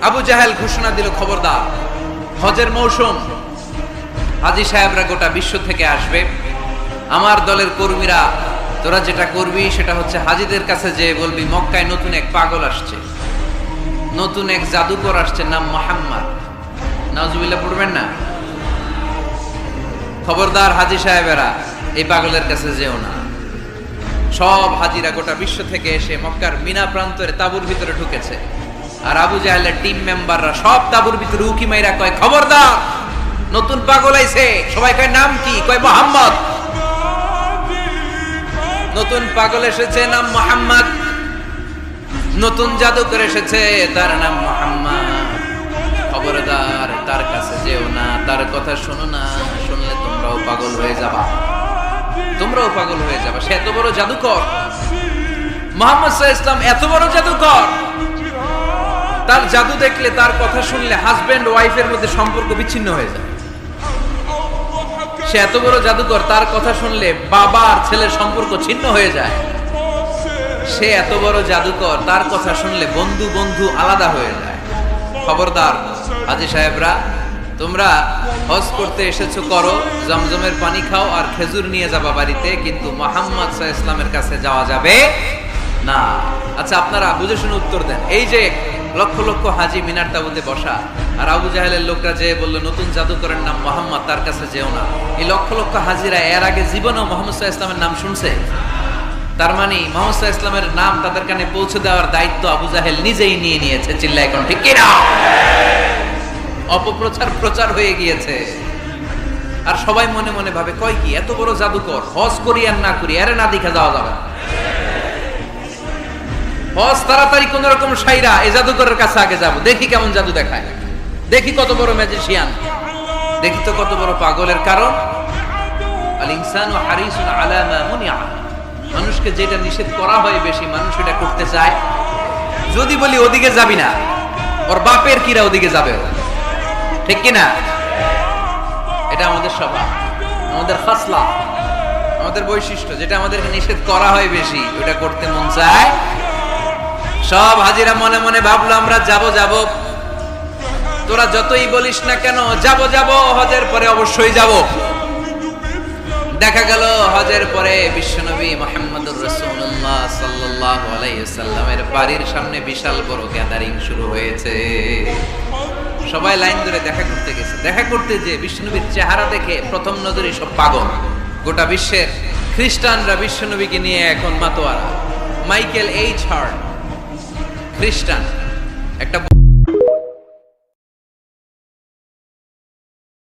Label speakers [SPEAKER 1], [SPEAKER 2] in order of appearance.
[SPEAKER 1] আবু জাহেল ঘোষণা দিল, খবরদার, হজের মৌসুম, হাজী সাহেবরা গোটা বিশ্ব থেকে আসবে, আমার দলের কর্মীরা তোরা যেটা করবি সেটা হচ্ছে হাজীদের কাছে যে বলবি মক্কায় নতুন এক পাগল আসছে, নতুন এক জাদুকর আসছে, নাম মুহাম্মদ। নাউজুবিল্লাহ পড়বেন না। খবরদার হাজী সাহেবেরা, এই পাগলের কাছে যেও না। সব হাজীরা গোটা বিশ্ব থেকে এসে মক্কার মিনা প্রান্তরে তাঁবুর ভিতরে ঢুকেছে, আর আবু জাহেলের টিম মেম্বাররা সব তাঁবুর ভিতরে উকি মাইরা কয়, খবরদার, নতুন পাগল আইছে। সবাই কয়, নাম কি? কয়, মুহাম্মদ। নতুন পাগল এসেছে, নাম মুহাম্মদ। নতুন জাদুকর এসেছে, তার নাম মুহাম্মদ। খবরদার, তার কাছে যেও না, তার কথা শোনো না, শুনলে তোমরাও পাগল হয়ে যাবা, তোমরাও পাগল হয়ে যাবা। সে এত বড় জাদুকর, মুহাম্মদ সাল্লাল্লাহু আলাইহি ওয়াসাল্লাম এত বড় জাদুকর, তার জাদু দেখলে, তার কথা শুনলে হাজবেন্ড ওয়াইফের মধ্যে সম্পর্ক বিচ্ছিন্ন হয়ে যায়। সে এত বড় জাদুকর, তার কথা শুনলে বাবা আর ছেলের সম্পর্ক ছিন্ন হয়ে যায়। সে এত বড় জাদুকর, তার কথা শুনলে বন্ধু বন্ধু আলাদা হয়ে যায়। খবরদার হাজী সাহেবরা, তোমরা হজ করতে এসেছো, করো, জমজমের পানি খাও আর খেজুর নিয়ে যাবা বাড়িতে, কিন্তু মুহাম্মদ সাল্লাল্লাহু আলাইহি ওয়াসাল্লামের কাছে যাওয়া যাবে না। আচ্ছা, আপনারা বুঝে শুনে উত্তর দেন। এই যে লক্ষ লক্ষ হাজী মিনার তাঁবুতে বসা, আর আবু জাহেলের লোকরা যে বলল নতুন জাদুকরের নাম মুহাম্মদ, তার কাছে যেও না, এই লক্ষ লক্ষ হাজীরা এর আগে জীবনেও মুহাম্মদ সাল্লাল্লাহু আলাইহি ওয়াসাল্লামের নাম শুনছে? তার মানে মুহাম্মদ সাল্লাল্লাহু আলাইহি ওয়াসাল্লামের নাম তাদের কানে পৌঁছে দেওয়ার দায়িত্ব আবু জাহেল নিজেই নিয়ে নিয়েছে। চিল্লায় কোন ঠিক কিনা? অপপ্রচার প্রচার হয়ে গিয়েছে। আর সবাই মনে মনে ভাবে, কয় কি, এত বড় জাদুকর, হজ করি আর না করি, এরে না দেখে যাওয়া যাবে। হজ তাড়াতাড়ি কোন রকম সাইরা এই জাদুকরের কাছে আগে যাব, দেখি কেমন জাদু দেখায়, দেখি কত বড় ম্যাজিশিয়ান, দেখি তো কত বড় পাগলের। কারণ আল ইনসানু হারিসুন আলা মা মুনিআ, মানুষকে যেটা নিষেধ করা হয় বেশি, মানুষ এটা করতে চায়। যদি বলি ওদিকে যাবি না, ওর বাপের কিরা ওদিকে যাবে, ঠিক কিনা? এটা আমাদের স্বভাব, আমাদের খাসলা, আমাদের বৈশিষ্ট্য। যেটা আমাদেরকে নিষেধ করা হয় বেশি, ওটা করতে মন চায়। সব হাজিরা মনে মনে ভাবলো, আমরা যাব যাব, তোরা যতই বলিস না কেন, যাব যাব, হজের পরে অবশ্যই যাব। দেখা গেল হজের পরে বিশ্বনবী মুহাম্মদুর রাসূলুল্লাহ সাল্লাল্লাহু আলাইহি ওয়াসাল্লামের বাড়ির সামনে বিশাল বড় গ্যাদারিং শুরু হয়েছে। সবাই লাইন ধরে দেখা করতে গেছে। দেখা করতে যে বিশ্বনবীর চেহারা দেখে প্রথম নজরে সব পাগল। গোটা বিশ্বের খ্রিস্টানরা বিশ্বনবীকে নিয়ে এখন মাতোয়ারা। মাইকেল এইচ হার্ট খ্রিস্টান একটা